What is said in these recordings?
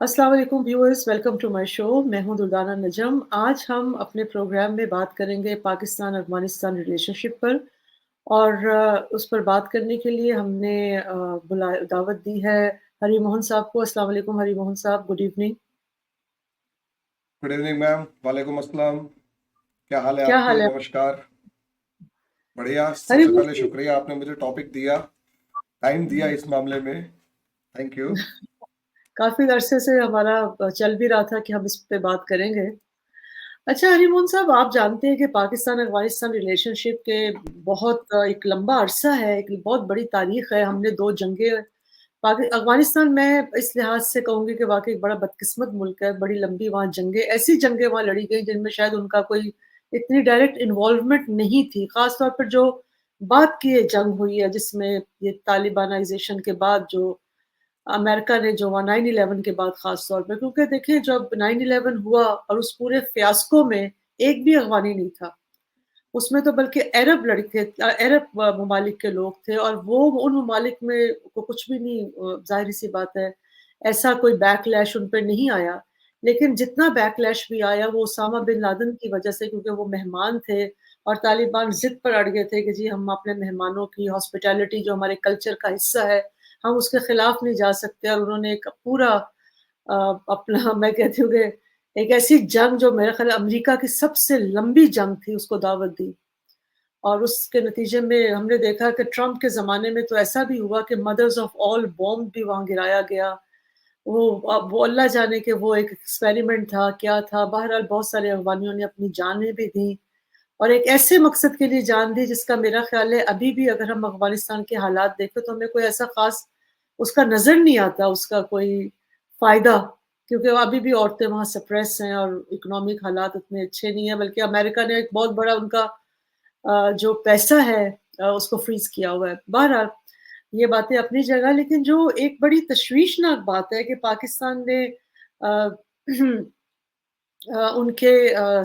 अस्सलाम वालेकुम viewers, welcome to my show. मैं हूं दुर्दाना नजम। आज हम अपने प्रोग्राम में बात करेंगे पाकिस्तान अफगानिस्तान रिलेशनशिप पर। और उस पर बात करने के लिए हमने दावत दी है हरी मोहन साहब को। अस्सलाम वालेकुम हरी मोहन साहब, good evening. Good evening ma'am. वालेकुम अस्सलाम। क्या हाल है क्या आपके? हाल है नमस्कार। बढ़िया। हरी सबसे पहले मोहन शुक्रिया, आपने मुझे टॉपिक दिया, टाइम दिया साहब? इस मामले में। Thank you. काफी अरसे से हमारा चल भी रहा था कि हम इस पे बात करेंगे। अच्छा हरीमोहन साहब, आप जानते हैं कि पाकिस्तान अफगानिस्तान रिलेशनशिप के बहुत एक लंबा अरसा है, एक बहुत बड़ी तारीख है। हमने दो जंगें अफगानिस्तान में इस लिहाज से कहूंगी कि वाकई बड़ा बदकिस्मत मुल्क है। बड़ी लंबी वहाँ जंगें, ऐसी जंगें वहाँ लड़ी गई जिनमें शायद उनका कोई इतनी डायरेक्ट इन्वॉल्वमेंट नहीं थी। खासतौर पर जो बात की ये जंग हुई है, जिसमें ये तालिबानाइजेशन के बाद जो अमेरिका ने जो वहाँ 9/11 के बाद खास तौर पे, क्योंकि देखिए जब 9/11 हुआ और उस पूरे फियास्को में एक भी अफगानी नहीं था उसमें, तो बल्कि अरब लड़के, अरब ममालिक के लोग थे। और वो उन ममालिक में को कुछ भी नहीं, जाहिर सी बात है ऐसा कोई बैकलैश उन पर नहीं आया। लेकिन जितना बैकलैश भी आया वो उसामा बिन लादेन की वजह से, क्योंकि वो मेहमान थे और तालिबान जिद पर अड़ गए थे कि जी हम अपने मेहमानों की हॉस्पिटैलिटी जो हमारे कल्चर का हिस्सा है, हम उसके खिलाफ नहीं जा सकते। और उन्होंने एक पूरा अपना मैं कहती हूँ कि एक ऐसी जंग जो मेरे ख्याल अमेरिका की सबसे लंबी जंग थी उसको दावत दी। और उसके नतीजे में हमने देखा कि ट्रंप के ज़माने में तो ऐसा भी हुआ कि मदर्स ऑफ ऑल बॉम्ब भी वहाँ गिराया गया। वो अल्लाह जाने कि वो एक एक्सपेरिमेंट था, क्या था। बहरहाल बहुत सारे अफ़गानियों ने अपनी जानें भी दी और एक ऐसे मकसद के लिए जान दी जिसका मेरा ख़्याल है अभी भी अगर हम अफ़गानिस्तान के हालात देखें तो हमें कोई ऐसा ख़ास उसका नज़र नहीं आता, उसका कोई फ़ायदा। क्योंकि अभी भी औरतें वहाँ सप्रेस हैं और इकोनॉमिक हालात उतने अच्छे नहीं हैं, बल्कि अमेरिका ने एक बहुत बड़ा उनका जो पैसा है उसको फ्रीज किया हुआ है। बहरहाल ये बातें अपनी जगह, लेकिन जो एक बड़ी तशवीशनाक बात है कि पाकिस्तान ने अ, उनके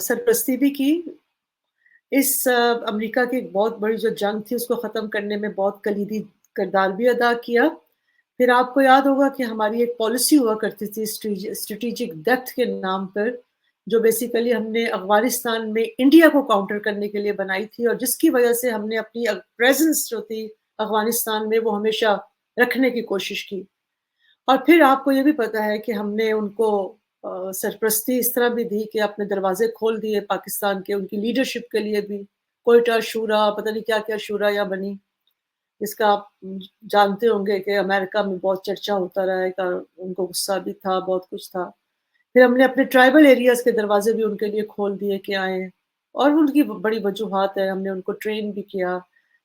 सरपरस्ती भी की। इस अमेरिका की एक बहुत बड़ी जो जंग थी उसको ख़त्म करने में बहुत कलीदी किरदार भी अदा किया। फिर आपको याद होगा कि हमारी एक पॉलिसी हुआ करती थी स्ट्रेटेजिक डेप्थ के नाम पर, जो बेसिकली हमने अफ़गानिस्तान में इंडिया को काउंटर करने के लिए बनाई थी और जिसकी वजह से हमने अपनी प्रेज़ेंस जो थी अफ़गानिस्तान में वो हमेशा रखने की कोशिश की। और फिर आपको ये भी पता है कि हमने उनको सरपरस्ती इस तरह भी दी कि अपने दरवाजे खोल दिए पाकिस्तान के उनकी लीडरशिप के लिए भी। क्वेटा शूरा, पता नहीं क्या-क्या शूरा या बनी, जिसका आप जानते होंगे कि अमेरिका में बहुत चर्चा होता रहा है का उनको गुस्सा भी था, बहुत कुछ था। फिर हमने अपने ट्राइबल एरियाज़ के दरवाजे भी उनके लिए खोल दिए कि आएँ। और उनकी बड़ी वजूहात है, हमने उनको ट्रेन भी किया।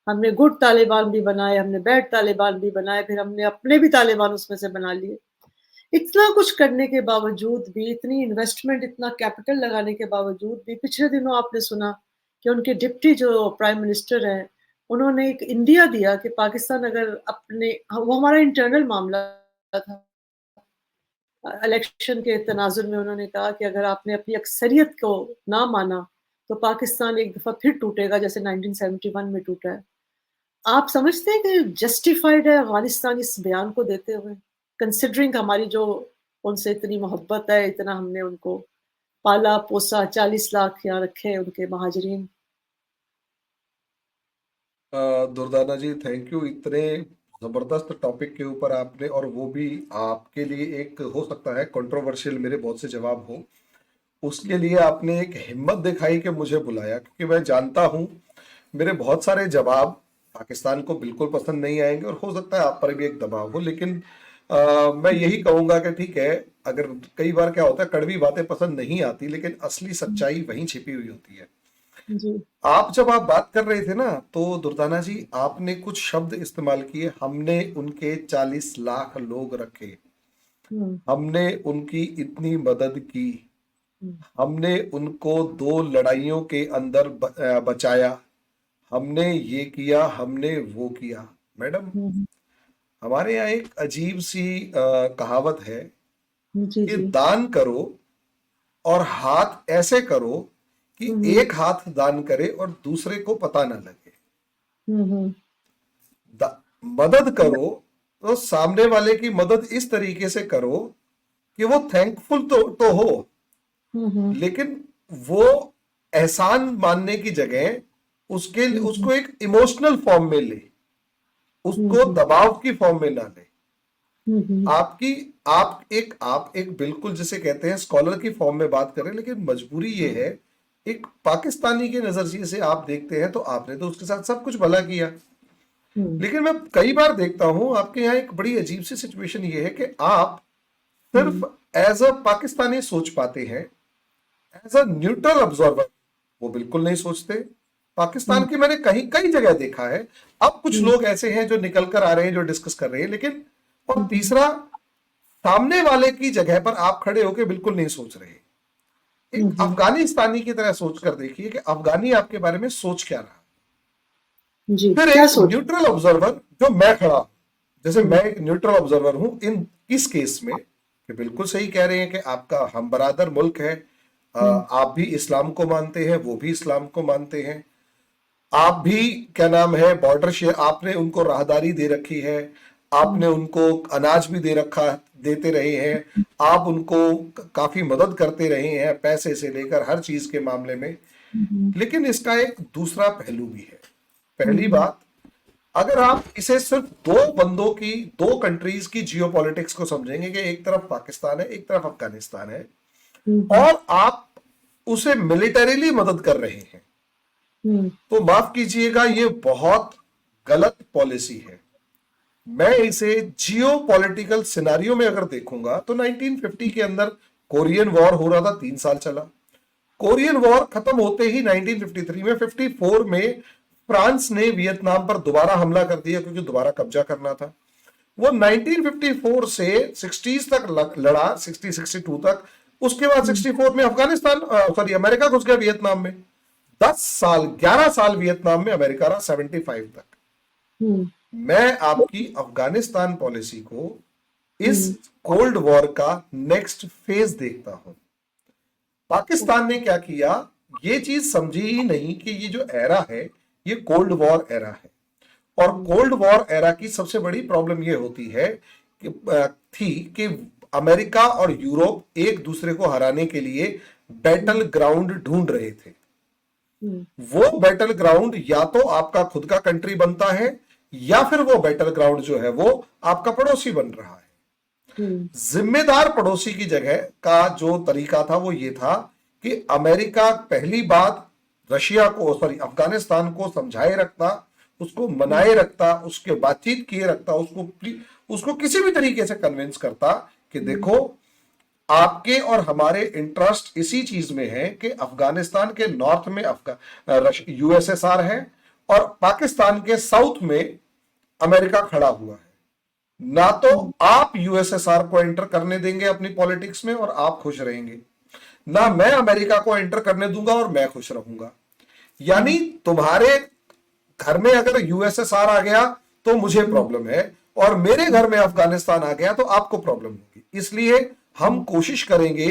हमने गुड तालिबान भी बनाए, हमने बैड तालिबान भी बनाए, फिर हमने अपने भी तालिबान उसमें से बना लिए। इतना कुछ करने के बावजूद भी, इतनी इन्वेस्टमेंट, इतना कैपिटल लगाने के बावजूद भी, पिछले दिनों आपने सुना कि उनके डिप्टी जो प्राइम मिनिस्टर हैं, उन्होंने एक इंडिया दिया कि पाकिस्तान अगर अपने वो हमारा इंटरनल मामला था। इलेक्शन के तनाजुर में उन्होंने कहा कि अगर आपने अपनी अक्सरियत को ना माना, तो पाकिस्तान एक दफ़ा फिर टूटेगा जैसे 1971 में टूटा है। आप समझते हैं कि जस्टिफाइड है अफ़गानिस्तान इस बयान को देते हुए? कंसिडरिंग हमारी जो उनसे इतनी मोहब्बत है, इतना हमने उनको पाला-पोसा, 40 लाख यहाँ रखे हैं उनके महाजरीन। दुर्दाना जी, थैंक यू। इतने जबरदस्त टॉपिक के ऊपर आपने, और वो भी आपके लिए एक हो सकता है कंट्रोवर्शियल मेरे बहुत से जवाब हो, उसके लिए आपने एक हिम्मत दिखाई कि मुझे बुलाया, क्योंकि मैं जानता हूं मेरे बहुत सारे जवाब पाकिस्तान को बिल्कुल पसंद नहीं आएंगे और हो सकता है आप पर भी एक दबाव हो। लेकिन मैं यही कहूंगा कि ठीक है, अगर कई बार क्या होता है कड़वी बातें पसंद नहीं आती, लेकिन असली सच्चाई वहीं छिपी हुई होती है। जी। आप जब आप बात कर रहे थे ना, तो दुर्दाना जी आपने कुछ शब्द इस्तेमाल किए, हमने उनके 40 लाख लोग रखे, हुँ, हमने उनकी इतनी मदद की, हुँ, हमने उनको दो लड़ाइयों के अंदर बचाया, हमने ये किया, हमने वो किया। मैडम, हुँ, हमारे यहाँ एक अजीब सी कहावत है हुँ। जी, कि जी। दान करो और हाथ ऐसे करो कि हुँ, हुँ, एक हाथ दान करे और दूसरे को पता ना लगे। हुँ, हुँ। मदद करो तो सामने वाले की मदद इस तरीके से करो कि वो थैंकफुल तो हो, हम्म, लेकिन वो एहसान मानने की जगह हम्म, उसको एक इमोशनल फॉर्म में ले, उसको हम्म, दबाव की फॉर्म में ना ले। हम्म, आपकी आप एक बिल्कुल जिसे कहते हैं स्कॉलर की फॉर्म में बात करें, लेकिन मजबूरी ये है, एक पाकिस्तानी के नजरिए से आप देखते हैं तो आपने तो उसके साथ सब कुछ भला किया, हम्म, लेकिन मैं कई बार देखता हूं आपके यहाँ एक बड़ी अजीब सी सिचुएशन ये है कि आप सिर्फ हम्म, एज अ पाकिस्तानी सोच पाते हैं, एज अ न्यूट्रल ऑब्जर्वर वो बिल्कुल नहीं सोचते। पाकिस्तान हम्म, की मैंने कहीं कई जगह देखा है। अब कुछ हम्म, लोग ऐसे हैं जो निकल कर आ रहे हैं, जो डिस्कस कर रहे हैं, लेकिन और हम्म, तीसरा, सामने वाले की जगह पर आप खड़े होकर बिल्कुल नहीं सोच रहे। एक हम्म, अफगानिस्तानी की तरह सोच कर देखिए कि अफगानी आपके बारे में सोच क्या रहा। जी, फिर क्या एक सोच। न्यूट्रल ऑब्जर्वर जो मैं खड़ा हूं, जैसे हम्म, मैं एक न्यूट्रल ऑब्जर्वर हूं इन इस केस में, कि बिल्कुल सही कह रहे हैं कि आपका हम बरादर मुल्क है, हम्म, आप भी इस्लाम को मानते हैं, वो भी इस्लाम को मानते हैं, आप भी क्या नाम है बॉर्डर शेयर, आपने उनको राहदारी दे रखी है, हम्म, आपने उनको अनाज भी दे रखा, देते रहे हैं, आप उनको काफी मदद करते रहे हैं पैसे से लेकर हर चीज के मामले में। हम्म, लेकिन इसका एक दूसरा पहलू भी है। पहली हम्म, बात, अगर आप इसे सिर्फ दो बंदों की, दो कंट्रीज की जियोपॉलिटिक्स को समझेंगे कि एक तरफ पाकिस्तान है, एक तरफ अफगानिस्तान है, हम्म, और आप उसे मिलिटरीली मदद कर रहे हैं, हम्म, तो माफ कीजिएगा ये बहुत गलत पॉलिसी है। मैं इसे जियो पॉलिटिकल सिनारियो में अगर देखूंगा तो 1950 के अंदर कोरियन वॉर हो रहा था, 3 साल चला। कोरियन वॉर खत्म होते ही 1953 में, 54 में फ्रांस ने वियतनाम पर दोबारा हमला कर दिया क्योंकि दोबारा कब्जा करना था। वो 1954 से 60s तक लड़ा, 62 तक। उसके बाद हम्म, 64 में अफगानिस्तान, सॉरी, अमेरिका घुस गया वियतनाम में। 10 साल, 11 साल वियतनाम में अमेरिका रहा, 75 तक। हम्म, मैं आपकी अफगानिस्तान पॉलिसी को इस हम्म, कोल्ड वॉर का नेक्स्ट फेज देखता हूं। पाकिस्तान ने क्या किया, ये चीज समझी ही नहीं कि ये जो एरा है ये कोल्ड वॉर एरा है। और कोल्ड वॉर एरा की सबसे बड़ी प्रॉब्लम ये होती है कि थी कि अमेरिका और यूरोप एक दूसरे को हराने के लिए बैटल ग्राउंड ढूंढ रहे थे। हम्म, वो बैटल ग्राउंड या तो आपका खुद का कंट्री बनता है, या फिर वो बैटल ग्राउंड जो है वो आपका पड़ोसी बन रहा है। हम्म, जिम्मेदार पड़ोसी की जगह का जो तरीका था वो ये था कि अमेरिका पहली बात रशिया को, सॉरी, अफगानिस्तान को समझाए रखता, उसको मनाए रखता, उसके बातचीत किए रखता, उसको किसी भी तरीके से कन्विंस करता कि देखो, आपके और हमारे इंटरेस्ट इसी चीज में है कि अफगानिस्तान के नॉर्थ में यूएसएसआर है, और पाकिस्तान के साउथ में अमेरिका खड़ा हुआ है। ना तो हम्म, आप यूएसएसआर को एंटर करने देंगे अपनी पॉलिटिक्स में और आप खुश रहेंगे, ना हम्म, मैं अमेरिका को एंटर करने दूंगा और मैं खुश रहूंगा। यानी हम्म, तुम्हारे घर में अगर यूएसएसआर आ गया तो मुझे हम्म, प्रॉब्लम है, और मेरे घर में अफगानिस्तान आ गया तो आपको प्रॉब्लम होगी। इसलिए हम कोशिश करेंगे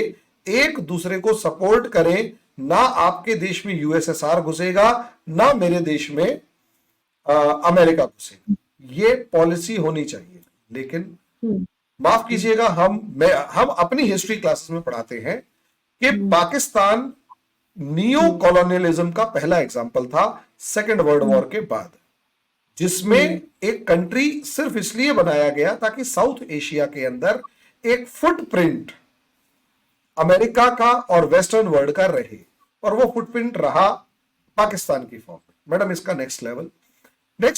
एक दूसरे को सपोर्ट करें, ना आपके देश में यूएसएसआर घुसेगा, ना मेरे देश में अमेरिका घुसेगा। ये पॉलिसी होनी चाहिए। लेकिन हम्म, माफ कीजिएगा, हम अपनी हिस्ट्री क्लासेस में पढ़ाते हैं कि हम्म, पाकिस्तान नियो हम्म, कॉलोनियलिज्म का पहला एग्जाम्पल था सेकेंड वर्ल्ड हम्म, वॉर के बाद, जिसमें हम्म, एक कंट्री सिर्फ इसलिए बनाया गया ताकि साउथ एशिया के अंदर एक फुटप्रिंट अमेरिका का और वेस्टर्न वर्ल्ड का रहे, और वो फुटप्रिंट रहा पाकिस्तान की फॉर्म में। मैडम, इसका नेक्स्ट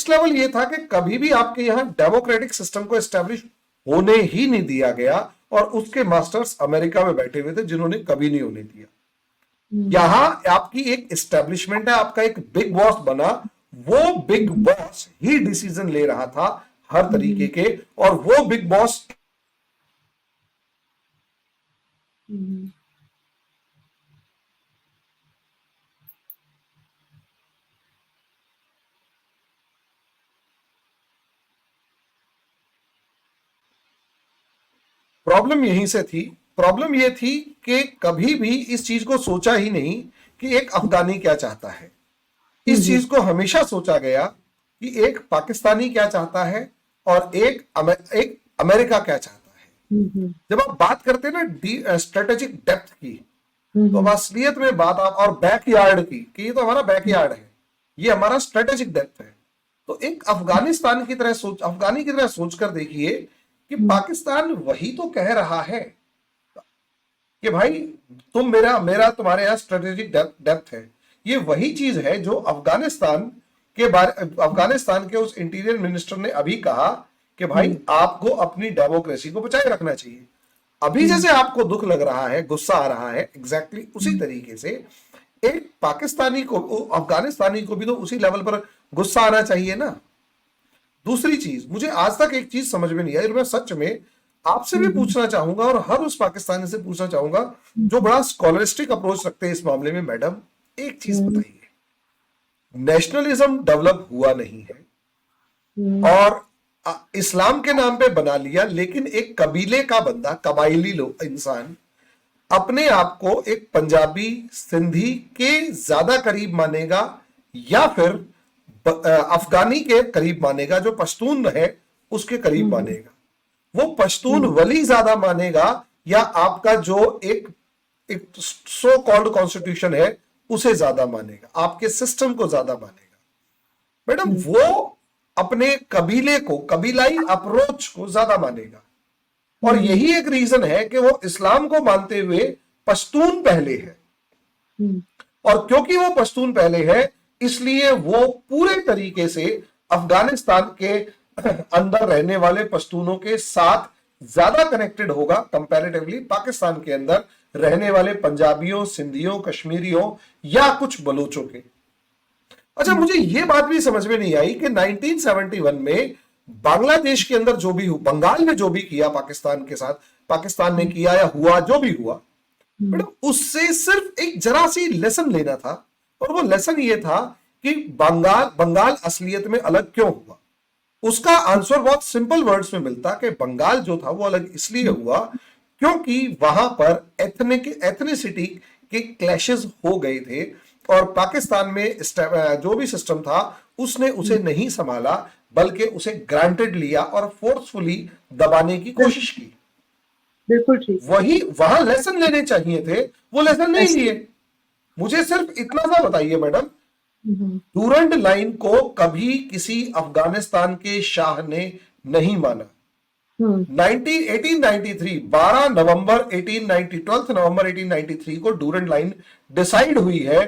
लेवल ये था कि कभी भी आपके यहां डेमोक्रेटिक सिस्टम को एस्टेब्लिश होने ही नहीं दिया गया, और उसके मास्टर्स अमेरिका में बैठे हुए थे जिन्होंने कभी नहीं होने दिया। हम्म, यहां आपकी एक एस्टेब्लिशमेंट है, आपका एक बिग बॉस बना, वो बिग बॉस ही डिसीजन ले रहा था हर तरीके हम्म, के, और वो बिग बॉस। हम्म, प्रॉब्लम यहीं से थी। प्रॉब्लम यह थी कि कभी भी इस चीज को सोचा ही नहीं कि एक अफगानी क्या चाहता है। इस हम्म, चीज को हमेशा सोचा गया कि एक पाकिस्तानी क्या चाहता है और एक अमेरिका क्या चाहता है। जब आप बात करते हैं ना स्ट्रेटेजिक डेप्थ की, तो अब हम्म, असलियत में बात आप और बैकयार्ड की, कि ये तो हमारा बैकयार्ड है, ये हमारा स्ट्रेटेजिक डेप्थ है। तो एक अफगानिस्तान की तरह अफगानी की तरह सोच कर देखिए कि पाकिस्तान वही तो कह रहा है कि भाई तुम मेरा मेरा तुम्हारे यहाँ स्ट्रेटेजिक डेप्थ है। ये वही चीज है जो अफगानिस्तान के उस इंटीरियर मिनिस्टर ने अभी कहा कि भाई आपको अपनी डेमोक्रेसी को बचाए रखना चाहिए। अभी जैसे आपको दुख लग रहा है, गुस्सा आ रहा है, एग्जैक्टली उसी तरीके से एक पाकिस्तानी को, अफगानिस्तानी को भी तो उसी लेवल पर गुस्सा आना चाहिए ना। दूसरी चीज, मुझे आज तक एक चीज समझ में नहीं आई और मैं सच में आपसे भी पूछना चाहूंगा और हर उस पाकिस्तानी से पूछना चाहूंगा जो बड़ा स्कॉलरिस्टिक अप्रोच रखते हैं इस मामले में, मैडम एक चीज बताइए, नेशनलिज्म डेवलप हुआ नहीं है और इस्लाम के नाम पे बना लिया, लेकिन एक कबीले का बंदा, कबायली लोग, इंसान अपने आप को एक पंजाबी सिंधी के ज्यादा करीब मानेगा या फिर अफगानी के करीब मानेगा, जो पश्तून है उसके करीब मानेगा? वो पश्तून वली ज्यादा मानेगा या आपका जो एक एक सो कॉल्ड कॉन्स्टिट्यूशन है उसे ज्यादा मानेगा, आपके सिस्टम को ज्यादा मानेगा? मैडम वो अपने कबीले को, कबीलाई अप्रोच को ज्यादा मानेगा। और यही एक रीजन है कि वो इस्लाम को मानते हुए पश्तून पहले है, और क्योंकि वो पश्तून पहले है इसलिए वो पूरे तरीके से अफगानिस्तान के अंदर रहने वाले पश्तूनों के साथ ज्यादा कनेक्टेड होगा कंपैरेटिवली पाकिस्तान के अंदर रहने वाले पंजाबियों, सिंधियों, कश्मीरियों या कुछ बलोचों के। अच्छा, मुझे ये बात भी समझ में नहीं आई कि 1971 में बांग्लादेश के अंदर जो भी हुआ, बंगाल में जो भी किया पाकिस्तान के साथ, पाकिस्तान ने किया या हुआ जो भी हुआ, मैडम उससे सिर्फ एक जरा सी लेसन लेना था, और वो लेसन ये था कि बंगाल असलियत में अलग क्यों हुआ। उसका आंसर बहुत सिंपल वर्ड्स में मिलता कि बंगाल जो था वो अलग इसलिए हुआ क्योंकि वहां पर एथनिसिटी के क्लैशेस हो गए थे, और पाकिस्तान में जो भी सिस्टम था उसने उसे नहीं संभाला, बल्कि उसे ग्रांटेड लिया और फोर्सफुली दबाने की कोशिश की। बिल्कुल ठीक। वही वहां लेसन लेने चाहिए थे, वो लेसन नहीं लिए। मुझे सिर्फ इतना सा बताइए मैडम, डूरंड लाइन को कभी किसी अफगानिस्तान के शाह ने नहीं माना। 1893 12 नवंबर 1890 12 नवंबर 1893 को डूरंड लाइन डिसाइड हुई है,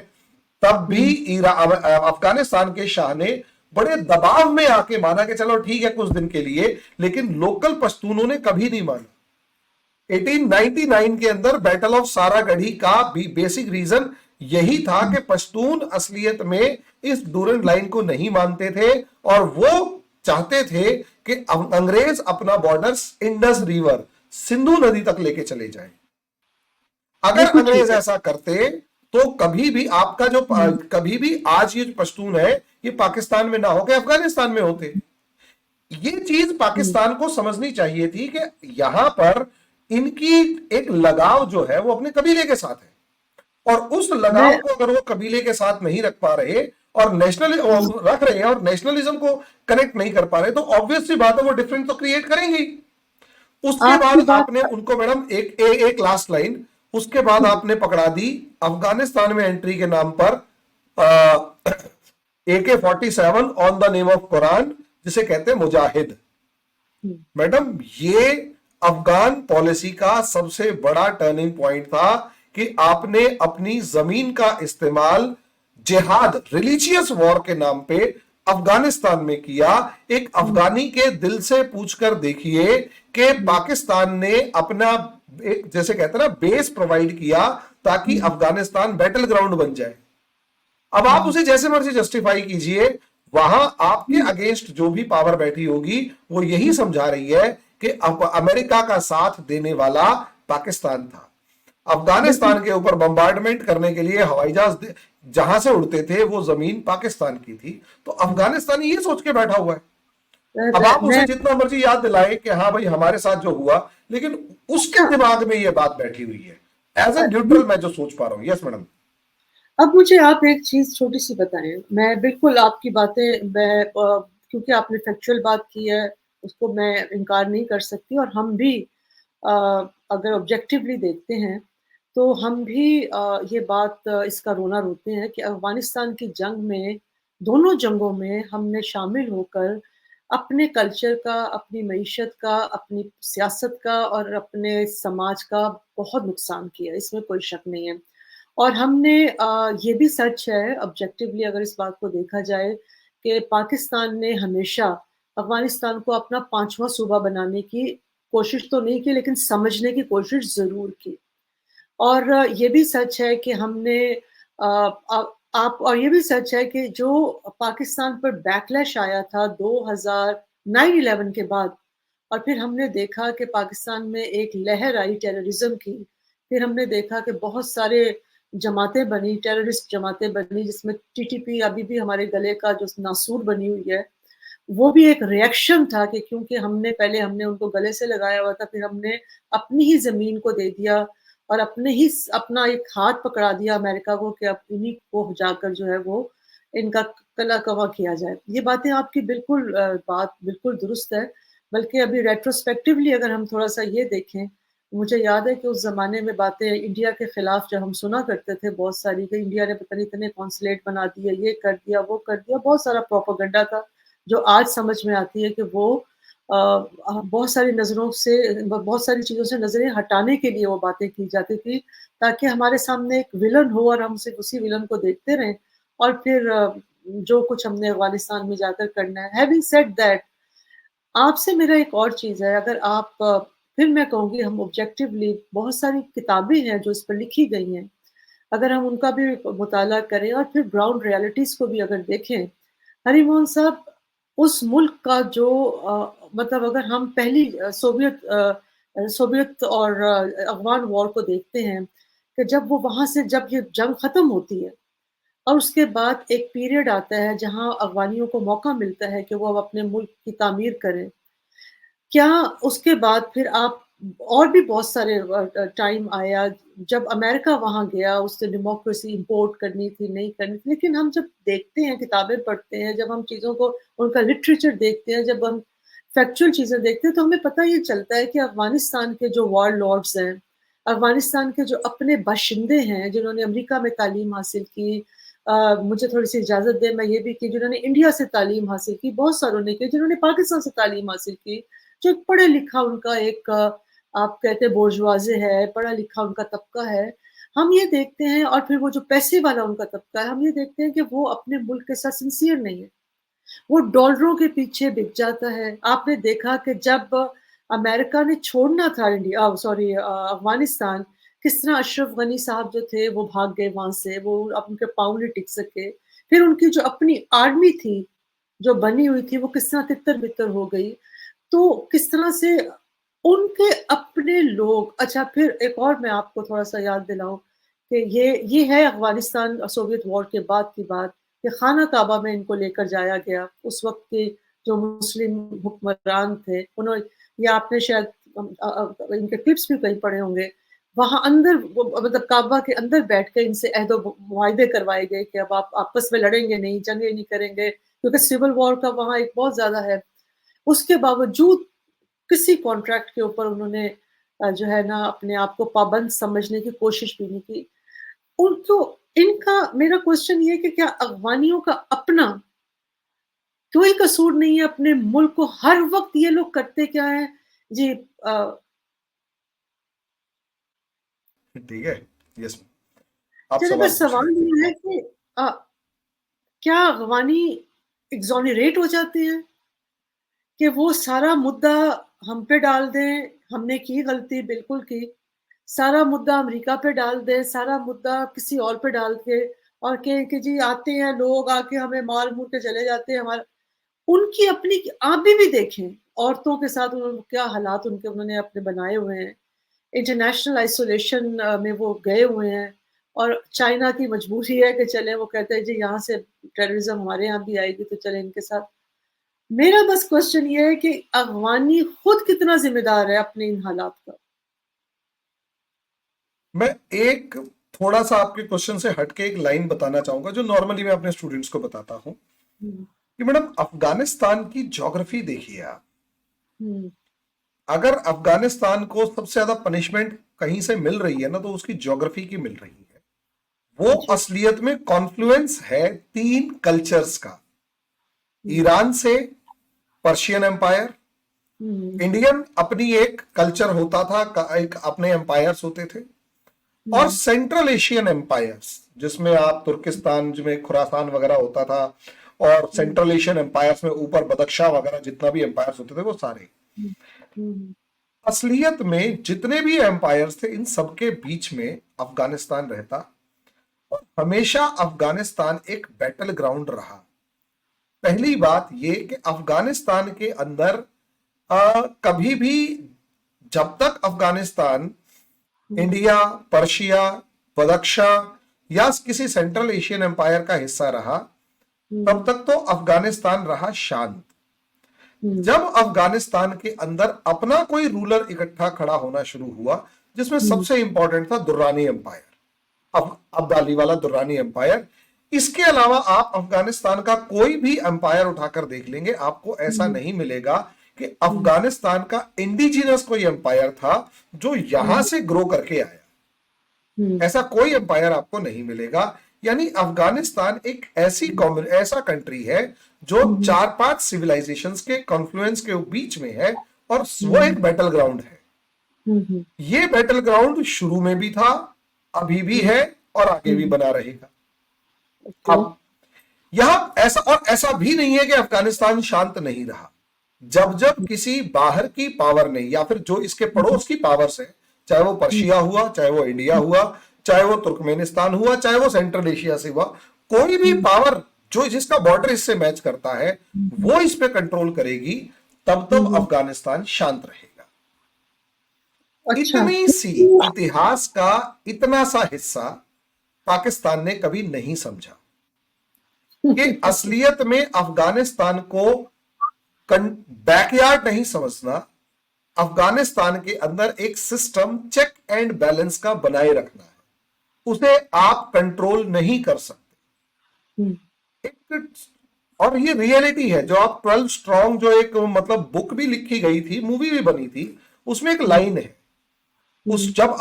तब भी अफगानिस्तान के शाह ने बड़े दबाव में आके माना कि चलो ठीक है कुछ दिन के लिए, लेकिन लोकल पश्तूनों ने कभी नहीं माना। 1899 के अंदर बैटल ऑफ सारागढ़ी का भी बेसिक रीजन यही था कि पश्तून असलियत में इस डूरंड लाइन को नहीं मानते थे और वो चाहते थे कि अंग्रेज अपना बॉर्डर इंडस रिवर, सिंधु नदी तक लेके चले जाए। अगर अंग्रेज ऐसा करते तो कभी भी आपका जो कभी भी आज ये पश्तून है ये पाकिस्तान में ना होके अफगानिस्तान में होते। ये चीज पाकिस्तान को समझनी चाहिए थी कि यहां पर इनकी एक लगाव जो है वो अपने कबीले के साथ है, और उस लगाव को अगर वो कबीले के साथ नहीं रख पा रहे और रख रहे हैं और नेशनलिज्म को कनेक्ट नहीं कर पा रहे, तो ऑब्वियस सी बात है वो डिफरेंस तो क्रिएट करेंगे। उसके बाद आपने उनको मैडम एक लास्ट लाइन, उसके बाद आपने पकड़ा दी अफगानिस्तान में एंट्री के नाम पर AK-47 on the name of Quran, जिसे कहते हैं मुजाहिद। मैडम ये अफगान पॉलिसी का सबसे बड़ा टर्निंग पॉइंट था कि आपने अपनी जमीन का इस्तेमाल जिहाद, रिलीजियस वॉर के नाम पे अफगानिस्तान में किया। एक अफगानी के दिल से पूछकर देखिए कि पाकिस्तान ने अपना एक, जैसे कहते हैं ना, बेस प्रोवाइड किया ताकि अफगानिस्तान बैटल ग्राउंड बन जाए। अब आप उसे जैसे मर्जी जस्टिफाई कीजिए, वहां आपके अगेंस्ट जो भी पावर बैठी होगी वो यही समझा रही है कि अमेरिका का साथ देने वाला पाकिस्तान था। अफगानिस्तान के ऊपर बम्बार्डमेंट करने के लिए हवाई जहाज जहां से उड़ते थे वो जमीन पाकिस्तान की थी, तो अफगानिस्तानी ये सोच के बैठा हुआ है। अब आप उसे जितना मर्जी याद दिलाए कि हाँ भाई हमारे साथ जो हुआ, लेकिन उसके दिमाग में ये बात बैठी हुई है। एज ए न्यूट्रल मैं जो सोच पा रहा हूँ। Yes madam. अब मुझे आप एक चीज छोटी सी बताएं। मैं बिल्कुल आपकी बातें, मैं क्योंकि आपने फैक्चुअल बात की है उसको मैं इनकार नहीं कर सकती, और हम भी अगर ऑब्जेक्टिवली देखते हैं, तो हम भी ये बात इसका रोना रोते हैं कि अफ़गानिस्तान की जंग में, दोनों जंगों में हमने शामिल होकर अपने कल्चर का, अपनी मईशत का, अपनी सियासत का और अपने समाज का बहुत नुकसान किया, इसमें कोई शक नहीं है। और हमने ये भी सच है ऑब्जेक्टिवली अगर इस बात को देखा जाए कि पाकिस्तान ने हमेशा अफ़गानिस्तान को अपना 5वां सूबा बनाने की कोशिश तो नहीं की लेकिन समझने की कोशिश ज़रूर की। और ये भी सच है कि हमने अ, आप और ये भी सच है कि जो पाकिस्तान पर बैकलैश आया था 2000 9/11 के बाद और फिर हमने देखा कि पाकिस्तान में एक लहर आई टेररिज़्म की। फिर हमने देखा कि बहुत सारे जमातें बनी, टेररिस्ट जमातें बनी जिसमें टीटीपी अभी भी हमारे गले का जो नासूर बनी हुई है। वो भी एक रिएक्शन था कि क्योंकि हमने उनको गले से लगाया हुआ था, फिर हमने अपनी ही ज़मीन को दे दिया और अपना एक हाथ पकड़ा दिया अमेरिका को कि अब इन्हीं को जाकर जो है वो इनका कला कवा किया जाए। ये बातें आपकी बात बिल्कुल दुरुस्त है, बल्कि अभी रेट्रोस्पेक्टिवली अगर हम थोड़ा-सा ये देखें, मुझे याद है कि उस ज़माने में बातें इंडिया के खिलाफ जब हम सुना करते थे बहुत सारी कि इंडिया ने पता नहीं इतने कॉन्सुलेट बना दिए, ये कर दिया, वो कर दिया, बहुत सारा प्रोपेगेंडा था। जो आज समझ में आती है कि वो बहुत सारी नज़रों से बहुत सारी चीज़ों से नज़रें हटाने के लिए वो बातें की जाती थी, ताकि हमारे सामने एक विलन हो और हम सिर्फ़ उसी विलन को देखते रहें और फिर जो कुछ हमने अफ़गानिस्तान में जाकर करना है। हैविंग सेड दैट आपसे मेरा एक और चीज़ है, अगर आप फिर मैं कहूँगी हम ऑब्जेक्टिवली बहुत सारी किताबें हैं जो इस पर लिखी गई हैं। अगर हम उनका भी मुताला करें और फिर ग्राउंड रियलिटीज़ को भी अगर देखें, हरीमोहन साहब उस मुल्क का जो मतलब अगर हम पहली सोवियत और अफ़गान वॉर को देखते हैं, कि जब वो वहाँ से जब ये जंग ख़त्म होती है और उसके बाद एक पीरियड आता है जहाँ अफ़गानियों को मौका मिलता है कि वो अब अपने मुल्क की तामीर करें। क्या उसके बाद फिर आप और भी बहुत सारे टाइम आया जब अमेरिका वहाँ गया, उससे डेमोक्रेसी इम्पोर्ट करनी थी, नहीं करनी थी। लेकिन हम जब देखते हैं, किताबें पढ़ते हैं, जब हम चीज़ों को उनका लिटरेचर देखते हैं, जब हम फैक्चुअल चीज़ें देखते हैं, तो हमें पता ये चलता है कि अफ़गानिस्तान के जो वॉर लॉर्ड्स हैं, अफ़गानिस्तान के जो अपने बाशिंदे हैं, जिन्होंने अमेरिका में तालीम हासिल की मुझे थोड़ी-सी इजाज़त दें, मैं ये भी कि जिन्होंने इंडिया से तालीम हासिल की, बहुत सारों ने की, जिन्होंने पाकिस्तान से तालीम हासिल की। जो एक पढ़ा-लिखा उनका एक आप कहते हैं बुर्जुआज़ी है, पढ़ा-लिखा उनका तबका है। हम ये देखते हैं और फिर वो जो पैसे वाला उनका तबका है, हम ये देखते हैं कि वो अपने मुल्क के साथ सिंसियर नहीं है। वो डॉलरों के पीछे बिक जाता है। आपने देखा कि जब अमेरिका ने छोड़ना था अफ़गानिस्तान, किस तरह अशरफ गनी साहब जो थे वो भाग गए वहाँ से, वो अब उनके पाँव नहीं टिक सके। फिर उनकी जो अपनी आर्मी थी, जो बनी हुई थी, वो किस तरह तितर-बितर हो गई। तो किस तरह से उनके अपने लोग अच्छा फिर एक और मैं आपको थोड़ा-सा याद दिलाऊँ कि ये है अफ़गानिस्तान सोवियत वॉर के बाद की बात कि खाना काबा में इनको लेकर जाया गया। उस वक़्त के जो मुस्लिम हुक्मरान थे, उन्होंने या आपने शायद इनके क्लिप्स भी कहीं पढ़े होंगे। वहाँ अंदर वो मतलब काबा के अंदर बैठ के इनसे मुआहदे करवाए गए कि अब आप आपस में लड़ेंगे नहीं, जंगें नहीं करेंगे, क्योंकि सिविल वॉर का वहाँ एक बहुत ज़्यादा है। उसके बावजूद किसी कॉन्ट्रैक्ट के ऊपर उन्होंने जो है ना अपने आप को पाबंद समझने की कोशिश भी नहीं की। उनको इनका मेरा क्वेश्चन ये है कि क्या अफ़गानियों का अपना कोई कसूर नहीं है अपने मुल्क को हर वक़्त ये लोग करते क्या हैं? जी ठीक है। यस, आप चलिए सवाल बस पूछिए। सवाल ये है कि अ, क्या अफ़गानी एक्सोनरेट हो जाते हैं? कि वो सारा मुद्दा हम पे डाल दें, हमने की गलती बिल्कुल की। सारा मुद्दा अमेरिका पे डाल दें, सारा मुद्दा किसी और पे डाल के और कहें कि जी आते हैं लोग आके हमें मार-मूर के चले जाते हैं हमारा उनकी अपनी आप भी देखें, औरतों के साथ उन्होंने क्या हालात उन्होंने अपने बनाए हुए हैं। इंटरनेशनल आइसोलेशन में वो गए हुए हैं और चाइना की मजबूरी है कि चलें वो कहते हैं जी यहाँ से टेररिज़्म हमारे यहाँ भी आएगी तो चलें इनके साथ। मेरा बस क्वेश्चन ये है कि अफ़गानी खुद कितना ज़िम्मेदार है अपने इन हालात का? मैं एक थोड़ा-सा आपके क्वेश्चन से हट के एक लाइन बताना चाहूँगा, जो नॉर्मली मैं अपने स्टूडेंट्स को बताता हूँ, हुँ, कि मैडम अफ़गानिस्तान की ज्योग्राफी देखिए आप। हुँ, अगर अफगानिस्तान को सबसे ज्यादा पनिशमेंट कहीं से मिल रही है ना, तो उसकी ज्योग्राफी की मिल रही है। वो जी। असलियत में कॉन्फ्लुएंस है 3 कल्चर्स का। ईरान से पर्शियन एम्पायर, हम्म। इंडियन अपनी एक कल्चर होता था, एक अपने एम्पायर्स होते थे, और हम्म। सेंट्रल एशियन एम्पायर्स जिसमें आप तुर्किस्तान में खुरासान वगैरह होता था, और हम्म। सेंट्रल एशियन एम्पायर्स में ऊपर बदख्शां वगैरह जितना भी एम्पायर्स होते थे वो सारे। हम्म। हम्म। असलियत में जितने भी एम्पायर्स थे इन सबके बीच में अफगानिस्तान रहता, और हमेशा अफगानिस्तान एक बैटल ग्राउंड रहा। पहली बात ये कि अफगानिस्तान के अंदर कभी भी, जब तक अफगानिस्तान हम्म। इंडिया, पर्शिया, बदख्शा या किसी सेंट्रल एशियन एम्पायर का हिस्सा रहा, तब हम्म। तक तो अफगानिस्तान रहा शांत। हम्म। जब अफगानिस्तान के अंदर अपना कोई रूलर इकट्ठा खड़ा होना शुरू हुआ, जिसमें हम्म। सबसे इंपॉर्टेंट था दुर्रानी एम्पायर, अब अब्दाली वाला दुर्रानी एम्पायर। इसके अलावा आप अफगानिस्तान का कोई भी एम्पायर उठाकर देख लेंगे, आपको ऐसा हम्म। नहीं मिलेगा कि हम्म। अफगानिस्तान का इंडिजिनस कोई एम्पायर था जो यहां हम्म। से ग्रो करके आया। हम्म। ऐसा कोई एम्पायर आपको नहीं मिलेगा। यानी अफगानिस्तान एक ऐसा कंट्री है जो हम्म। 4-5 सिविलाइजेशंस के कॉन्फ्लुएंस के बीच में है, और वो हम्म। एक बैटल ग्राउंड है। हम्म। ये बैटल ग्राउंड शुरू में भी था, अभी भी हम्म। है, और आगे भी हम्म। बना रहेगा। ओके। अब यह ऐसा, और ऐसा भी नहीं है कि अफगानिस्तान शांत नहीं रहा। जब जब किसी बाहर की पावर ने, या फिर जो इसके हम्म। पड़ोस की पावर्स है, चाहे वो हम्म। पर्शिया हुआ, चाहे वो इंडिया हुआ, चाहे वो तुर्कमेनिस्तान हुआ, चाहे वो सेंट्रल एशिया से हुआ, कोई भी हम्म। पावर जो जिसका बॉर्डर इससे मैच करता है, हम्म। वो इस पे कंट्रोल करेगी, तब तब हम्म। अफगानिस्तान शांत रहेगा। अच्छा। इतनी सी इतिहास का इतना सा हिस्सा पाकिस्तान ने कभी नहीं समझा कि असलियत में अफगानिस्तान को बैकयार्ड नहीं समझना, अफगानिस्तान के अंदर एक सिस्टम चेक एंड बैलेंस का बनाए रखना है, उसे आप कंट्रोल नहीं कर सकते। हम्म। एक, और ये रियलिटी है। जो आप 12 स्ट्रॉन्ग, जो एक मतलब बुक भी लिखी गई थी, मूवी भी बनी थी, उसमें एक लाइन है, उस हम्म। जब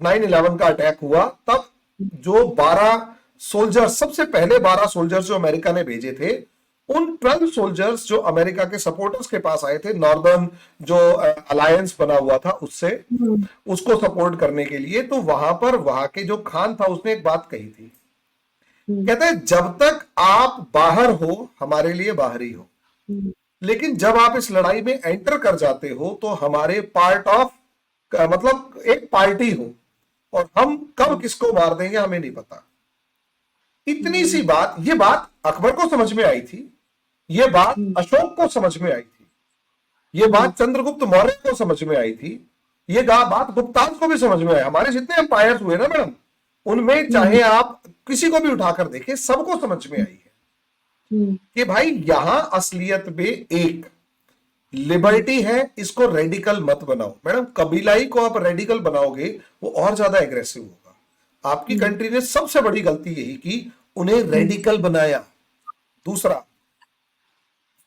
9/11 का अटैक हुआ, तब जो 12 सोल्जर्स, सबसे पहले 12 सोल्जर्स जो अमेरिका ने भेजे थे, उन 12 सोल्जर्स जो अमेरिका के सपोर्टर्स के पास आए थे, नॉर्दर्न जो अलायंस बना हुआ था उससे, हम्म। उसको सपोर्ट करने के लिए, तो वहां पर वहां के जो खान था उसने एक बात कही थी। हम्म। कहते हैं जब तक आप बाहर हो हमारे लिए बाहरी हो, हम्म। लेकिन जब आप इस लड़ाई में एंटर कर जाते हो तो हमारे पार्ट ऑफ, मतलब एक पार्टी हो, और हम कब किसको मार देंगे हमें नहीं पता। इतनी सी बात, ये बात अकबर को समझ में आई थी, ये बात हम्म। अशोक को समझ में आई थी, ये हम्म। बात चंद्रगुप्त मौर्य को समझ में आई थी, ये बात गुप्ताज को भी समझ में आई। हमारे जितने एम्पायर हुए ना मैडम, उनमें हम्म। चाहे आप किसी को भी उठाकर देखें, सबको समझ में आई है हम्म। कि भाई यहां असलियत में एक हम्म। लिबर्टी है, इसको रेडिकल मत बनाओ। मैडम, कबीलाई को आप रेडिकल बनाओगे, वो और ज्यादा एग्रेसिव होगा। आपकी हम्म। कंट्री ने सबसे बड़ी गलती यही की, उन्हें हम्म। रेडिकल बनाया। दूसरा,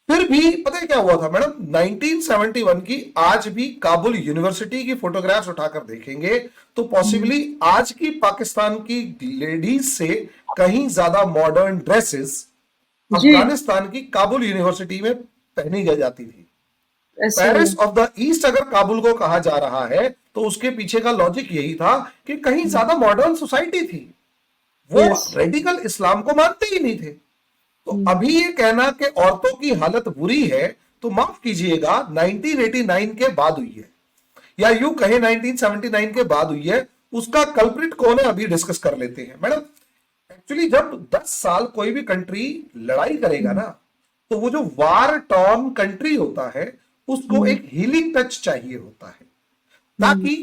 फिर भी पता है क्या हुआ था मैडम, 1971 की आज भी काबुल यूनिवर्सिटी की फोटोग्राफ्स उठाकर देखेंगे तो हम्म। पॉसिबली आज की पाकिस्तान की लेडीज से कहीं ज्यादा मॉडर्न ड्रेसेस जी। अफगानिस्तान की काबुल यूनिवर्सिटी में पहनी जाती थी। ऐसे ही है। पेरिस ऑफ द ईस्ट अगर काबुल को कहा जा रहा है, तो उसके पीछे का लॉजिक यही था कि कहीं ज्यादा मॉडर्न सोसाइटी थी, वो यस। रेडिकल इस्लाम को मानते ही नहीं थे। तो अभी ये कहना कि औरतों की हालत बुरी है, तो माफ कीजिएगा, 1989 के बाद हुई है, या यूं कहे 1979 के बाद हुई है। उसका कल्प्रिट कौन है अभी डिस्कस कर लेते हैं मैडम। एक्चुअली जब 10 साल कोई भी कंट्री लड़ाई करेगा ना, तो वो जो वार टॉर्न कंट्री होता है, उसको एक हीलिंग टच चाहिए होता है, ताकि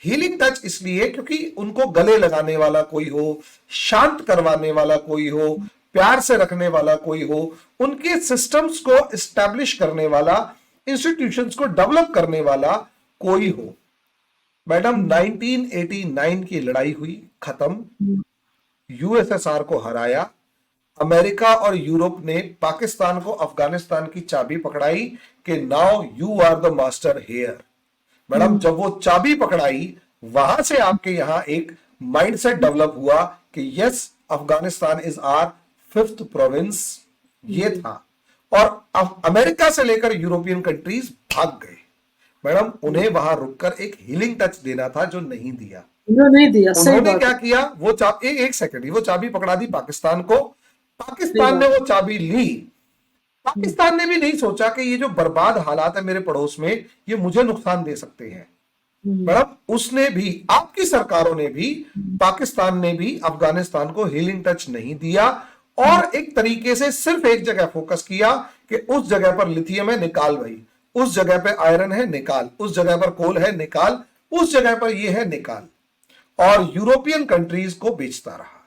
हीलिंग टच इसलिए क्योंकि उनको गले लगाने वाला कोई हो, शांत करवाने वाला कोई हो, प्यार से रखने वाला कोई हो, उनके सिस्टम्स को एस्टैब्लिश करने वाला, इंस्टीट्यूशंस को डेवलप करने वाला कोई हो। मैडम, 1989 की लड़ाई हुई, खत्म, यूएसएसआर को हराया, अमेरिका और यूरोप ने पाकिस्तान को अफगानिस्तान की चाबी पकड़ाई कि now you are the master here. Madam जब वो चाबी पकड़ाई, वहां से आपके यहां एक माइंडसेट डेवलप हुआ कि yes, Afghanistan is our fifth province, ये था। और अब अमेरिका से लेकर यूरोपियन कंट्रीज भाग गए। मैडम उन्हें वहां रुककर एक हीलिंग टच देना था, जो नहीं दिया। जो नहीं दिया, सही उन्होंने बात क्या है, किया, वो चाबी, एक सेकंड, वो चाबी पकड़ा दी पाकिस्तान को। सही पाकिस्तान ने बात वो चाबी ली। है। पाकिस्तान ने भी नहीं सोचा कि ये जो बर्बाद हालात है मेरे पड़ोस में, ये मुझे नुकसान दे सकते हैं। हम्म, मैडम उसने भी, आपकी सरकारों ने भी, पाकिस्तान ने भी अफगानिस्तान को हीलिंग टच नहीं दिया, और एक तरीके से सिर्फ एक जगह फोकस किया कि उस जगह पर लिथियम है, निकाल भाई, उस जगह पे आयरन है, निकाल, उस जगह पर कोल है, निकाल, उस जगह पर ये है, निकाल, और यूरोपियन कंट्रीज को बेचता रहा।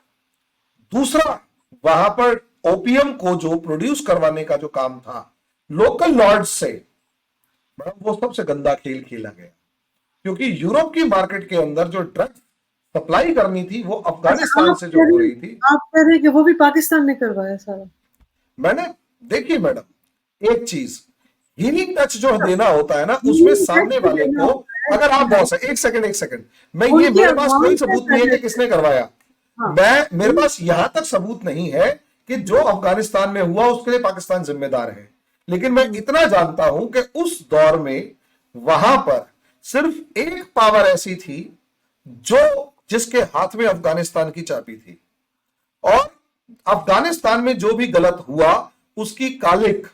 दूसरा, वहां पर ओपियम को जो प्रोड्यूस करवाने का जो काम था लोकल लॉर्ड्स से, मैडम वो सबसे गंदा खेल खेला गया, क्योंकि यूरोप की मार्केट के अंदर जो ड्रग्स सप्लाई करनी थी वो अच्छा, अफगानिस्तान से जो हो रही थी। आप कह रहे हैं कि वो भी पाकिस्तान ने करवाया सारा? मैंने, देखिए मैडम, एक चीज, हीलिंग टच जो देना होता है ना, उसमें हीलिंग टच सामने भी वाले देना को, होता है, अगर आप बॉस है, एक सेकंड, एक सेकंड, मैं ये, उनके मेरे पास अफवाह कोई से सबूत नहीं है पहले। कि किसने करवाया, हाँ, मेरे पास यहां तक सबूत नहीं है कि जो अफगानिस्तान में हुआ उसके लिए पाकिस्तान जिम्मेदार है, लेकिन मैं इतना जानता हूं कि उस दौर में वहां पर सिर्फ एक पावर ऐसी थी जो, जिसके हाथ में अफगानिस्तान की चाबी थी, और अफगानिस्तान में जो भी गलत हुआ उसकी कालिक